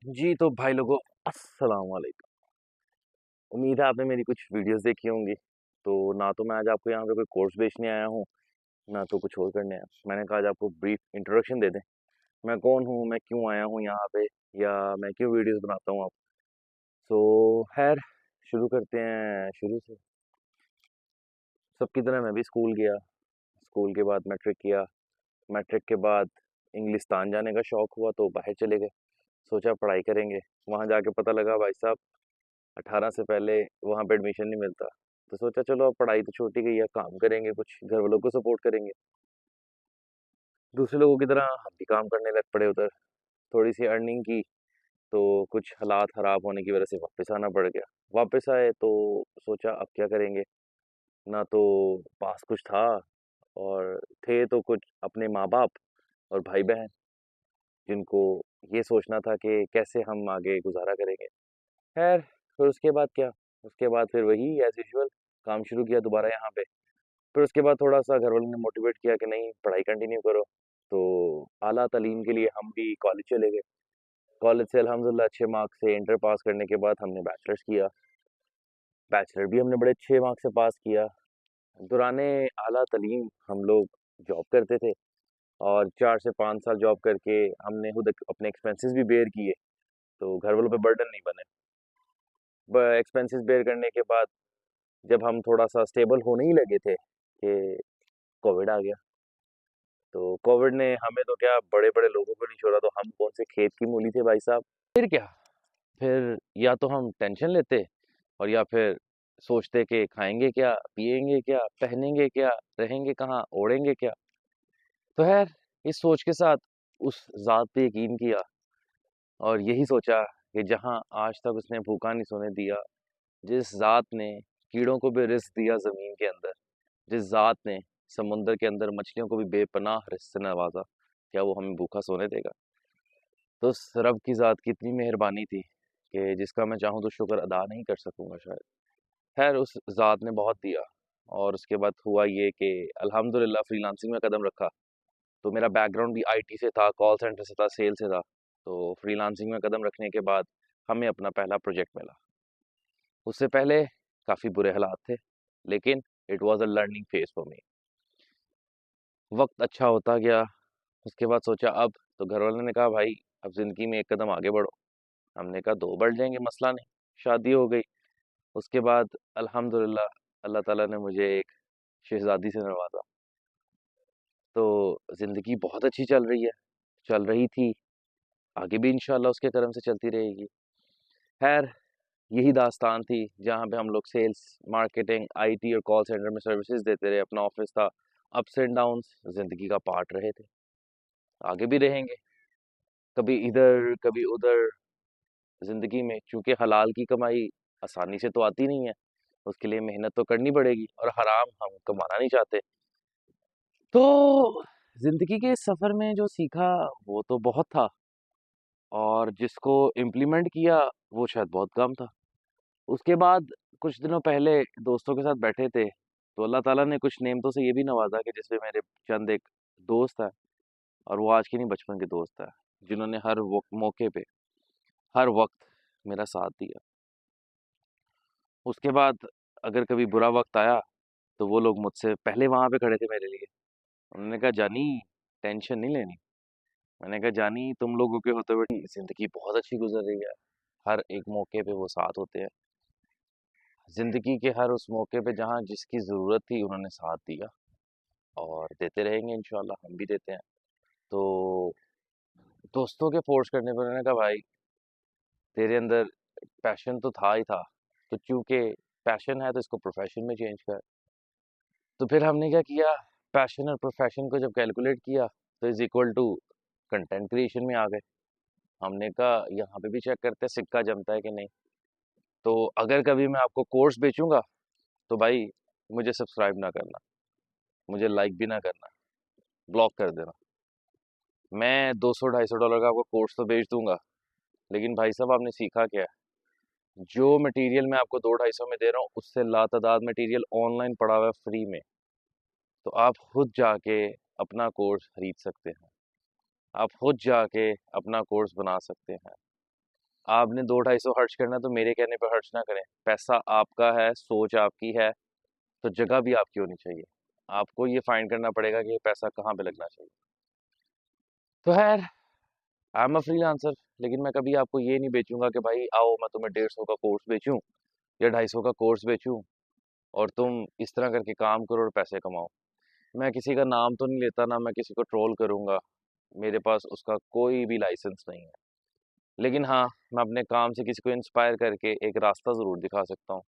जी, तो भाई लोगों, अस्सलाम वालेकुम। उम्मीद है आपने मेरी कुछ वीडियोस देखी होंगी। तो ना तो मैं आज आपको यहाँ पे कोई कोर्स बेचने आया हूँ, ना तो कुछ और करने आया हूँ। मैंने कहा आज आपको ब्रीफ इंट्रोडक्शन दे दें। मैं कौन हूँ, मैं क्यों आया हूँ यहाँ पे, या मैं क्यों वीडियोस बनाता हूँ आप। सो खैर, शुरू करते हैं शुरू से। सबकी तरह मैं भी स्कूल गया। स्कूल के बाद मैट्रिक किया। मैट्रिक के बाद इंग्लिस्तान जाने का शौक हुआ तो बाहर चले गए। सोचा पढ़ाई करेंगे। वहाँ जाके पता लगा भाई साहब 18 से पहले वहाँ पे एडमिशन नहीं मिलता। तो सोचा चलो अब पढ़ाई तो छूट ही गई है, काम करेंगे, कुछ घर वालों को सपोर्ट करेंगे। दूसरे लोगों की तरह हम भी काम करने लग पड़े उधर। थोड़ी सी अर्निंग की तो कुछ हालात खराब होने की वजह से वापस आना पड़ गया। वापस आए तो सोचा अब क्या करेंगे। ना तो पास कुछ था, और थे तो कुछ अपने माँ बाप और भाई बहन, जिनको ये सोचना था कि कैसे हम आगे गुजारा करेंगे। खैर, फिर उसके बाद क्या, उसके बाद फिर वही एज यूजुअल काम शुरू किया दोबारा यहाँ पे। फिर उसके बाद थोड़ा-सा घर वालों ने मोटिवेट किया कि नहीं पढ़ाई कंटिन्यू करो। तो आला तालीम के लिए हम भी कॉलेज चले गए। कॉलेज से अल्हम्दुलिल्लाह अच्छे मार्क्स से इंटर पास करने के बाद हमने बैचलर्स किया। बैचलर भी हमने बड़े अच्छे मार्क्स से पास किया। दौराने आला तालीम हम लोग जॉब करते थे, और 4 से 5 साल जॉब करके हमने खुद अपने एक्सपेंसेस भी बेयर किए, तो घर वालों पे बर्डन नहीं बने। एक्सपेंसेस बेयर करने के बाद जब हम थोड़ा-सा स्टेबल होने ही लगे थे कि कोविड आ गया। तो कोविड ने हमें तो क्या, बड़े-बड़े लोगों को नहीं छोड़ा, तो हम कौन से खेत की मूली थे भाई साहब। फिर क्या, फिर या तो हम टेंशन लेते, और या फिर सोचते कि खाएँगे क्या, पिएँगे क्या, पहनेंगे क्या, रहेंगे कहाँ, ओढ़ेंगे क्या। तो ख़ैर, इस सोच के साथ उस ज़ात पे यकीन किया, और यही सोचा कि जहाँ आज तक उसने भूखा नहीं सोने दिया, जिस ज़ात ने कीड़ों को भी रिज़्क दिया ज़मीन के अंदर, जिस ज़ात ने समुंदर के अंदर मछलियों को भी बेपनाह रिज़्क से नवाज़ा, क्या वो हमें भूखा सोने देगा? तो उस रब की ज़ात की इतनी मेहरबानी थी कि जिसका मैं चाहूँ तो शुक्र अदा नहीं कर सकूँगा शायद। ख़ैर, उस ज़ात ने बहुत दिया, और उसके बाद हुआ ये कि अल्हम्दुलिल्लाह फ्रीलांसिंग में कदम रखा। तो मेरा बैकग्राउंड भी आईटी से था, कॉल सेंटर से था, सेल से था। तो फ्रीलांसिंग में कदम रखने के बाद हमें अपना पहला प्रोजेक्ट मिला। उससे पहले काफ़ी बुरे हालात थे, लेकिन it was a learning phase for me. वक़्त अच्छा होता गया। उसके बाद सोचा अब, तो घर वालों ने कहा भाई अब ज़िंदगी में एक कदम आगे बढ़ो। हमने कहा 2 बढ़ जाएँगे, मसला नहीं। शादी हो गई। उसके बाद अल्हम्दुलिल्लाह अल्लाह ताला ने मुझे एक शहज़ादी से नवाज़ा। तो ज़िंदगी बहुत अच्छी चल रही है, चल रही थी, आगे भी इंशाअल्लाह उसके करम से चलती रहेगी। ख़ैर, यही दास्तान थी जहाँ पे हम लोग सेल्स, मार्केटिंग, आईटी और कॉल सेंटर में सर्विसेज़ देते रहे। अपना ऑफ़िस था। अप्स एंड डाउन्स ज़िंदगी का पार्ट रहे थे, आगे भी रहेंगे। कभी इधर, कभी उधर। ज़िंदगी में चूँकि हलाल की कमाई आसानी से तो आती नहीं है, उसके लिए मेहनत तो करनी पड़ेगी, और हराम हम कमाना नहीं चाहते। तो ज़िंदगी के सफ़र में जो सीखा वो तो बहुत था, और जिसको इम्प्लीमेंट किया वो शायद बहुत कम था। उसके बाद कुछ दिनों पहले दोस्तों के साथ बैठे थे, तो अल्लाह ताला ने कुछ नेमतों से ये भी नवाज़ा कि जिसमें मेरे चंद एक दोस्त हैं, और वो आज के नहीं बचपन के दोस्त हैं, जिन्होंने हर वो मौके पे, हर वक़्त मेरा साथ दिया। उसके बाद अगर कभी बुरा वक़्त आया, तो वो लोग मुझसे पहले वहाँ पे खड़े थे मेरे लिए। उन्होंने कहा, "जानी, टेंशन नहीं लेनी।" मैंने कहा, "जानी, तुम लोगों के होते हुए ज़िंदगी बहुत अच्छी गुज़र रही है।" हर एक मौके पे वो साथ होते हैं। ज़िंदगी के हर उस मौके पे जहाँ जिसकी ज़रूरत थी उन्होंने साथ दिया, और देते रहेंगे इंशाल्लाह, हम भी देते हैं। तो दोस्तों के फ़ोर्स करने पे उन्होंने कहा, "भाई, तेरे अंदर पैशन तो था ही था, तो चूँकि पैशन है तो इसको प्रोफ़ेशन में चेंज कर।" तो फिर हमने क्या किया, पैशन और प्रोफ़ेशन को जब कैलकुलेट किया, तो is equal to content creation में आ गए। हमने कहा यहाँ पे भी चेक करते हैं सिक्का जमता है कि नहीं। तो अगर कभी मैं आपको कोर्स बेचूँगा, तो भाई मुझे सब्सक्राइब ना करना, मुझे लाइक भी ना करना, ब्लॉक कर देना। मैं 200-250 डॉलर का आपको कोर्स तो बेच दूँगा, लेकिन भाई साहब आपने सीखा क्या है? जो मटेरियल मैं आपको 2-250 में दे रहा हूँ, उससे लातादाद मटेरियल ऑनलाइन पड़ा हुआ है फ्री में। तो आप खुद जाके अपना कोर्स खरीद सकते हैं। आप खुद जाके अपना कोर्स बना सकते हैं। आपने 200-250 खर्च करना तो मेरे कहने पे खर्च ना करें। पैसा आपका है, सोच आपकी है, तो जगह भी आपकी होनी चाहिए। आपको ये फाइंड करना पड़ेगा कि ये पैसा कहाँ पे लगना चाहिए। तो खैर, आई एम अ फ्रीलांसर, लेकिन मैं कभी आपको ये नहीं बेचूंगा कि भाई आओ मैं तुम्हें 150 का कोर्स बेचूं या 250 का कोर्स बेचूं और तुम इस तरह करके काम करो और पैसे कमाओ। मैं किसी का नाम तो नहीं लेता, ना मैं किसी को ट्रोल करूंगा, मेरे पास उसका कोई भी लाइसेंस नहीं है। लेकिन हाँ, मैं अपने काम से किसी को इंस्पायर करके एक रास्ता ज़रूर दिखा सकता हूँ,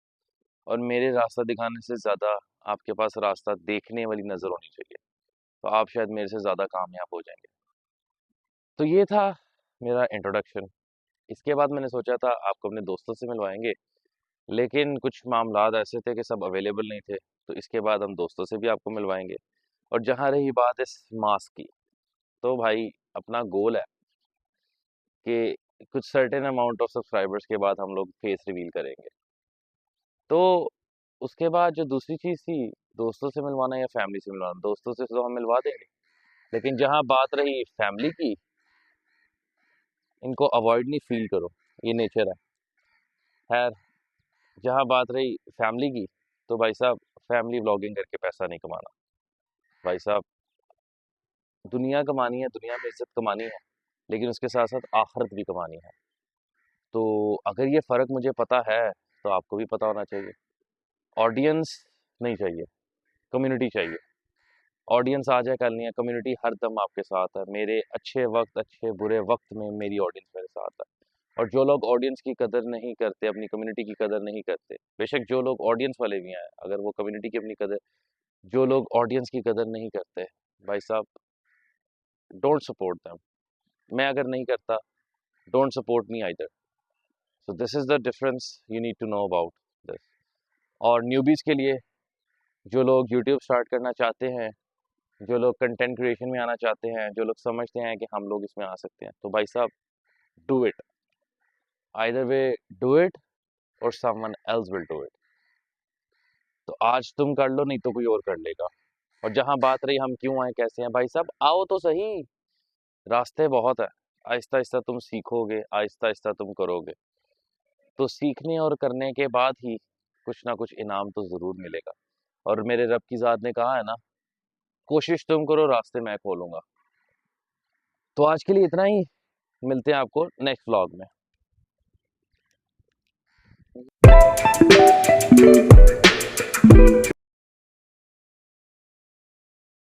और मेरे रास्ता दिखाने से ज़्यादा आपके पास रास्ता देखने वाली नज़र होनी चाहिए, तो आप शायद मेरे से ज़्यादा कामयाब हो जाएंगे। तो ये था मेरा इंट्रोडक्शन। इसके बाद मैंने सोचा था आपको अपने दोस्तों से मिलवाएंगे, लेकिन कुछ मामलात ऐसे थे कि सब अवेलेबल नहीं थे, तो इसके बाद हम दोस्तों से भी आपको मिलवाएंगे। और जहाँ रही बात इस मास्क की, तो भाई अपना गोल है कि कुछ सर्टेन अमाउंट ऑफ सब्सक्राइबर्स के बाद हम लोग फेस रिवील करेंगे। तो उसके बाद जो दूसरी चीज़ थी, दोस्तों से मिलवाना या फैमिली से मिलवाना, दोस्तों से तो हम मिलवा देंगे, लेकिन जहाँ बात रही फैमिली की, इनको अवॉइड नहीं, फील करो, ये नेचर है। खैर, जहाँ बात रही फैमिली की, तो भाई साहब फैमिली व्लॉगिंग करके पैसा नहीं कमाना। भाई साहब, दुनिया कमानी है, दुनिया में इज्जत कमानी है, लेकिन उसके साथ साथ आखिरत भी कमानी है। तो अगर ये फ़र्क मुझे पता है, तो आपको भी पता होना चाहिए। ऑडियंस नहीं चाहिए, कम्युनिटी चाहिए। ऑडियंस आ जाए कल नहीं है, कम्युनिटी हर दम आपके साथ है। मेरे अच्छे वक्त, अच्छे बुरे वक्त में मेरी ऑडियंस मेरे साथ है। और जो लोग ऑडियंस की कदर नहीं करते, अपनी कम्युनिटी की कदर नहीं करते, बेशक जो लोग ऑडियंस वाले भी हैं, अगर वो कम्युनिटी की अपनी कदर, जो लोग ऑडियंस की कदर नहीं करते, भाई साहब, डोंट सपोर्ट देम। मैं अगर नहीं करता, don't support me either. So this is the difference you need to know about this. और न्यूबीज़ के लिए, जो लोग यूट्यूब स्टार्ट करना चाहते हैं, जो लोग कंटेंट क्रिएशन में आना चाहते हैं, जो लोग समझते हैं कि हम लोग इसमें आ सकते हैं, तो भाई साहब, do it. Either way, do it और someone else will do it. तो आज तुम कर लो, नहीं तो कोई और कर लेगा। और जहां बात रही हम क्यों आए, कैसे हैं, भाई साहब आओ तो सही, रास्ते बहुत है। आहिस्ता आहिस्ता तुम सीखोगे, आहिस्ता आहिस्ता तुम करोगे, तो सीखने और करने के बाद ही कुछ ना कुछ इनाम तो ज़रूर मिलेगा। और मेरे रब की ज़ात ने कहा है ना, कोशिश तुम करो, रास्ते मैं खोलूंगा। तो आज के लिए इतना ही, मिलते हैं आपको नेक्स्ट व्लॉग में।